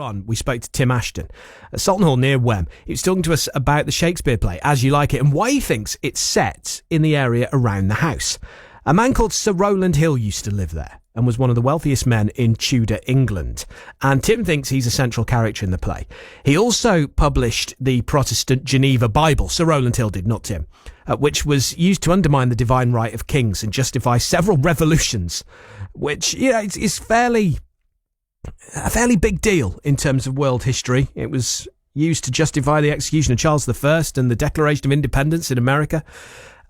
On, we spoke to Tim Ashton at Soulton Hall near Wem. He was talking to us about the Shakespeare play, As You Like It, and why he thinks it's set in the area around the house. A man called Sir Rowland Hill used to live there and was one of the wealthiest men in Tudor England. And Tim thinks he's a central character in the play. He also published the Protestant Geneva Bible, Sir Rowland Hill did, not Tim, which was used to undermine the divine right of kings and justify several revolutions, which, you know, is a fairly big deal in terms of world history. It was used to justify the execution of Charles I and the Declaration of Independence in America.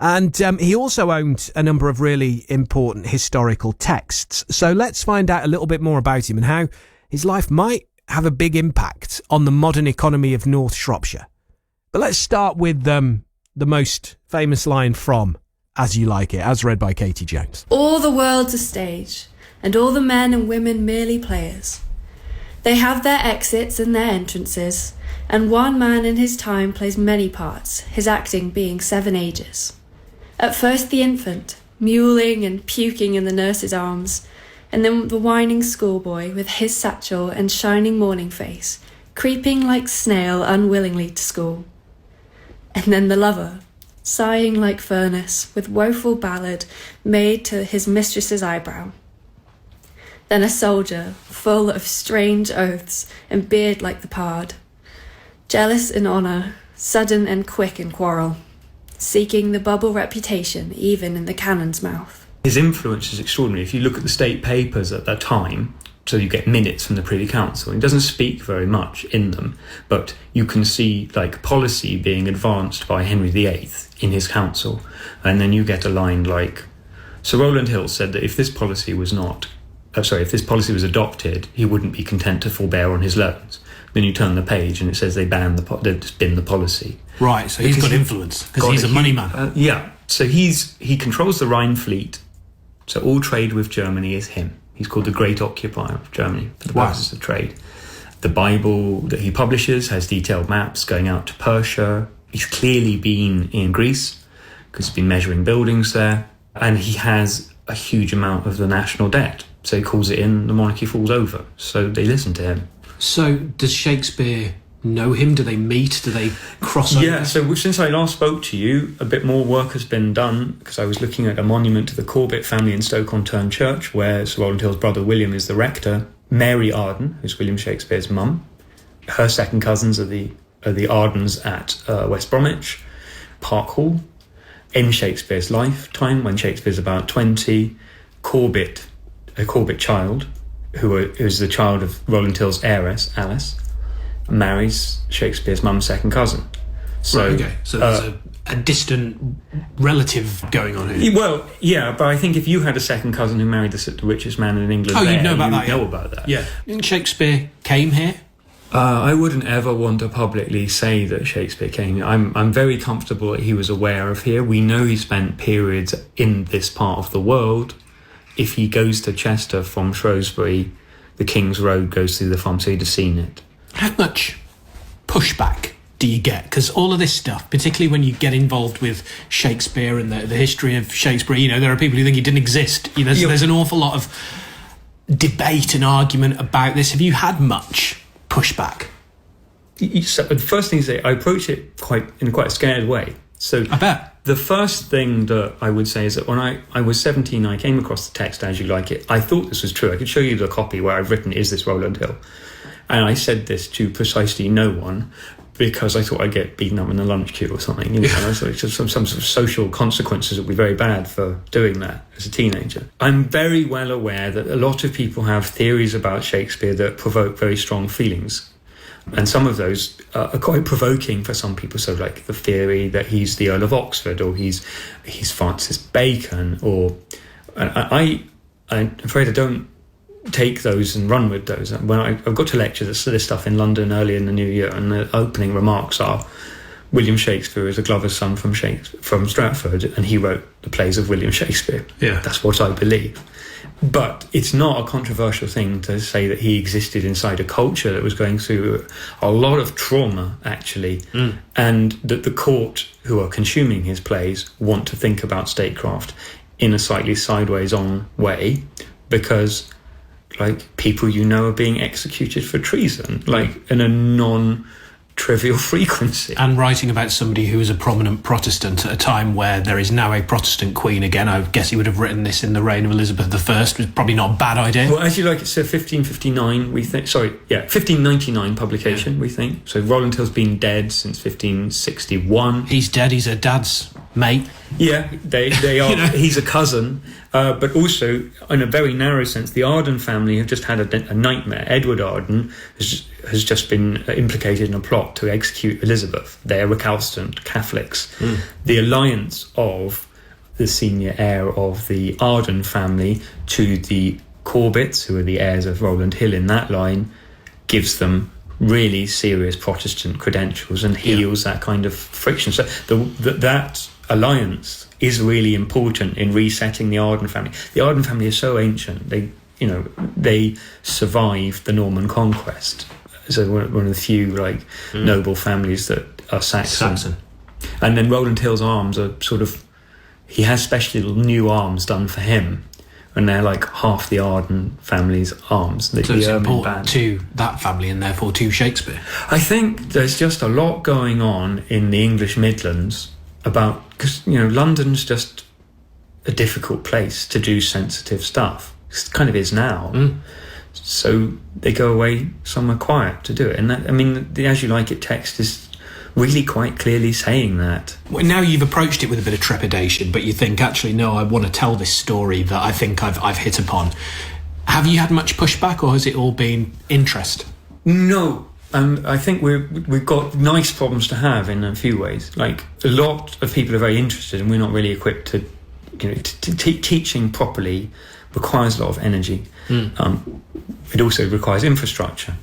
And he also owned a number of really important historical texts. So let's find out a little bit more about him and how his life might have a big impact on the modern economy of North Shropshire. But let's start with the most famous line from As You Like It, as read by Katie Jones. All the world's a stage, and all the men and women merely players. They have their exits and their entrances, and one man in his time plays many parts, his acting being 7 ages. At first the infant, mewling and puking in the nurse's arms, and then the whining schoolboy with his satchel and shining morning face, creeping like snail unwillingly to school. And then the lover, sighing like furnace, with woeful ballad made to his mistress's eyebrow. Then a soldier, full of strange oaths, and beard like the pard, jealous in honour, sudden and quick in quarrel, seeking the bubble reputation even in the cannon's mouth. His influence is extraordinary. If you look at the state papers at that time, so you get minutes from the Privy Council, he doesn't speak very much in them, but you can see like policy being advanced by Henry VIII in his council, and then you get a line like, Sir Rowland Hill said that if this policy was adopted, he wouldn't be content to forbear on his loans. Then you turn the page and it says they'd bin the policy. Right, so he's got influence because he's a money man. Yeah, so he controls the Rhine fleet. So all trade with Germany is him. He's called the Great Occupier of Germany for the purposes of trade. The Bible that he publishes has detailed maps going out to Persia. He's clearly been in Greece because he's been measuring buildings there, and he has a huge amount of the national debt. So he calls it in, the monarchy falls over. So they listen to him. So does Shakespeare know him? Do they meet? Do they cross over? Yeah, so since I last spoke to you, a bit more work has been done because I was looking at a monument to the Corbett family in Stoke-on-Tern Church, where Sir Rowland Hill's brother William is the rector. Mary Arden, who's William Shakespeare's mum, her second cousins are the Ardens at West Bromwich, Park Hall. In Shakespeare's lifetime, when Shakespeare's about 20, a Corbett child, who is the child of Rowland Hill's heiress, Alice, marries Shakespeare's mum's second cousin. So, right, okay. So there's a distant relative going on here. Well, yeah, but I think if you had a second cousin who married the richest man in England, you'd know about that. Yeah. And Shakespeare came here? I wouldn't ever want to publicly say that Shakespeare came here. I'm very comfortable that he was aware of here. We know he spent periods in this part of the world. If he goes to Chester from Shrewsbury, the King's Road goes through the farm, so he'd have seen it. How much pushback do you get? Because all of this stuff, particularly when you get involved with Shakespeare and the history of Shakespeare, you know, there are people who think he didn't exist. You know, there's an awful lot of debate and argument about this. Have you had much pushback? So the first thing is that I approach it in quite a scared way. So I bet. The first thing that I would say is that when I was 17, I came across the text As You Like It. I thought this was true. I could show you the copy where I've written, is this Rowland Hill? And I said this to precisely no one because I thought I'd get beaten up in the lunch queue or something. You know, so it's just some sort of social consequences that would be very bad for doing that as a teenager. I'm very well aware that a lot of people have theories about Shakespeare that provoke very strong feelings. And some of those are quite provoking for some people. So like the theory that he's the Earl of Oxford or he's Francis Bacon or... I'm afraid I don't take those and run with those. When I've got to lecture this stuff in London early in the new year, and the opening remarks are William Shakespeare is a glover's son from Stratford, and he wrote the plays of William Shakespeare. Yeah. That's what I believe. But it's not a controversial thing to say that he existed inside a culture that was going through a lot of trauma, actually, and that the court who are consuming his plays want to think about statecraft in a slightly sideways-on way, because like people you know are being executed for treason, like in a non-trivial frequency. And writing about somebody who was a prominent Protestant at a time where there is now a Protestant queen again. I guess he would have written this in the reign of Elizabeth I. Was probably not a bad idea. Well, as you like, it's a 1559, we think. 1599 publication, we think. So Rowland Hill's been dead since 1561. He's dead. He's her dad's mate. Yeah, they are. He's a cousin. But also, in a very narrow sense, the Arden family have just had a nightmare. Edward Arden has just been implicated in a plot to execute Elizabeth. They're recalcitrant Catholics. The alliance of the senior heir of the Arden family to the Corbetts, who are the heirs of Rowland Hill in that line, gives them really serious Protestant credentials and heals that kind of friction. So that alliance is really important in resetting the Arden family. The Arden family is so ancient. They survived the Norman conquest. So one of the few noble families that are Saxon. And then Rowland Hill's arms are he has special new arms done for him, and they're like half the Arden family's arms. So it's important to that family and therefore to Shakespeare. I think there's just a lot going on in the English Midlands because London's just a difficult place to do sensitive stuff. It kind of is now. So they go away somewhere quiet to do it. And that, the As You Like It text is really quite clearly saying that. Well, now you've approached it with a bit of trepidation, but you think, actually, no, I want to tell this story that I think I've hit upon. Have you had much pushback, or has it all been interest? No. I think we've got nice problems to have in a few ways. Like, a lot of people are very interested, and we're not really equipped to, teaching properly requires a lot of energy. It also requires infrastructure,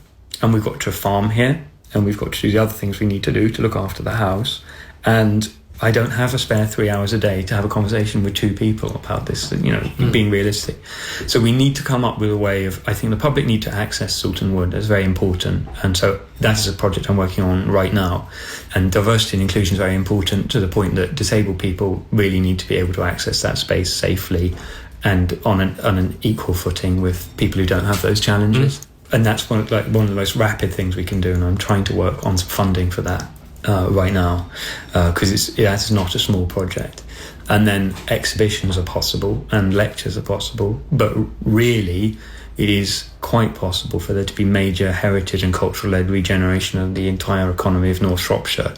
and we've got to farm here, and we've got to do the other things we need to do to look after the house. And I don't have a spare 3 hours a day to have a conversation with two people about this, being realistic. So we need to come up with a way of, I think the public need to access Soulton Wood. That's very important. And so that is a project I'm working on right now. And diversity and inclusion is very important, to the point that disabled people really need to be able to access that space safely and on an equal footing with people who don't have those challenges. And that's one of the most rapid things we can do. And I'm trying to work on some funding for that right now, because it's not a small project. And then exhibitions are possible and lectures are possible, but really it is quite possible for there to be major heritage and cultural-led regeneration of the entire economy of North Shropshire,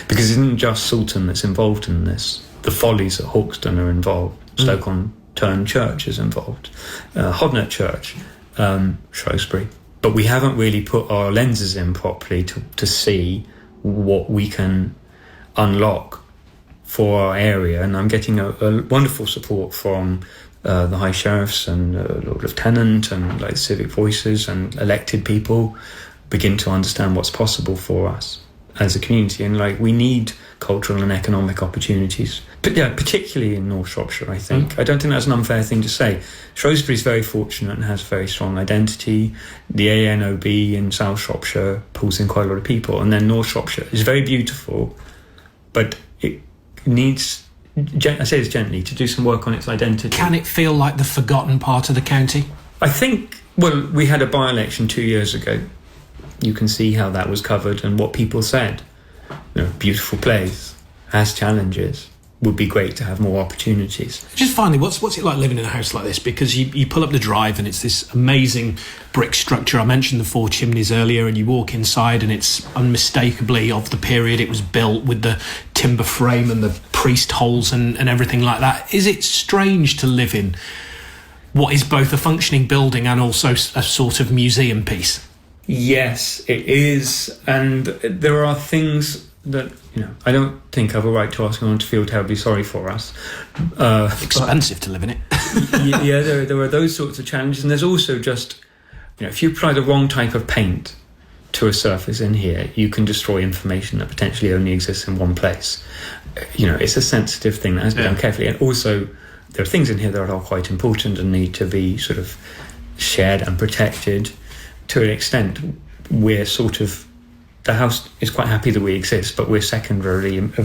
because it isn't just Soulton that's involved in this. The Follies at Hawkston are involved. Stoke-on-Tern Church is involved. Hodnet Church, Shrewsbury. But we haven't really put our lenses in properly to see what we can unlock for our area. And I'm getting a wonderful support from the High Sheriffs and Lord Lieutenant and civic voices and elected people begin to understand what's possible for us as a community. And we need cultural and economic opportunities. But yeah, particularly in North Shropshire, I think. I don't think that's an unfair thing to say. Shrewsbury is very fortunate and has a very strong identity. The ANOB in South Shropshire pulls in quite a lot of people. And then North Shropshire is very beautiful, but it needs, I say this gently, to do some work on its identity. Can it feel like the forgotten part of the county? I think, we had a by-election 2 years ago. You can see how that was covered and what people said. Beautiful place, has challenges, would be great to have more opportunities. Just finally, what's it like living in a house like this? Because you pull up the drive and it's this amazing brick structure. I mentioned the 4 chimneys earlier, and you walk inside and it's unmistakably of the period it was built, with the timber frame and the priest holes and everything like that. Is it strange to live in what is both a functioning building and also a sort of museum piece? Yes, it is. And there are things that, I don't think I have a right to ask anyone to feel terribly sorry for us. Expensive to live in it. Yeah, there are those sorts of challenges. And there's also just, if you apply the wrong type of paint to a surface in here, you can destroy information that potentially only exists in one place. It's a sensitive thing that has to be done carefully. And also, there are things in here that are quite important and need to be sort of shared and protected to an extent. We're the house is quite happy that we exist, but we're of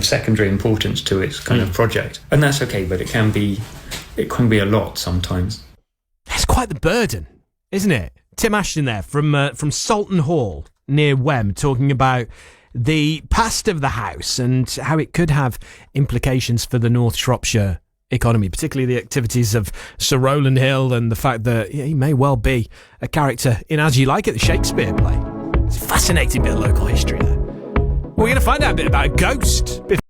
secondary importance to its kind of project. And that's okay, but it can be a lot sometimes. It's quite the burden, isn't it? Tim Ashton there from Soulton Hall near Wem, talking about the past of the house and how it could have implications for the North Shropshire economy, particularly the activities of Sir Rowland Hill and the fact that he may well be a character in As You Like It, the Shakespeare play. It's a fascinating bit of local history there. We're going to find out a bit about a ghost.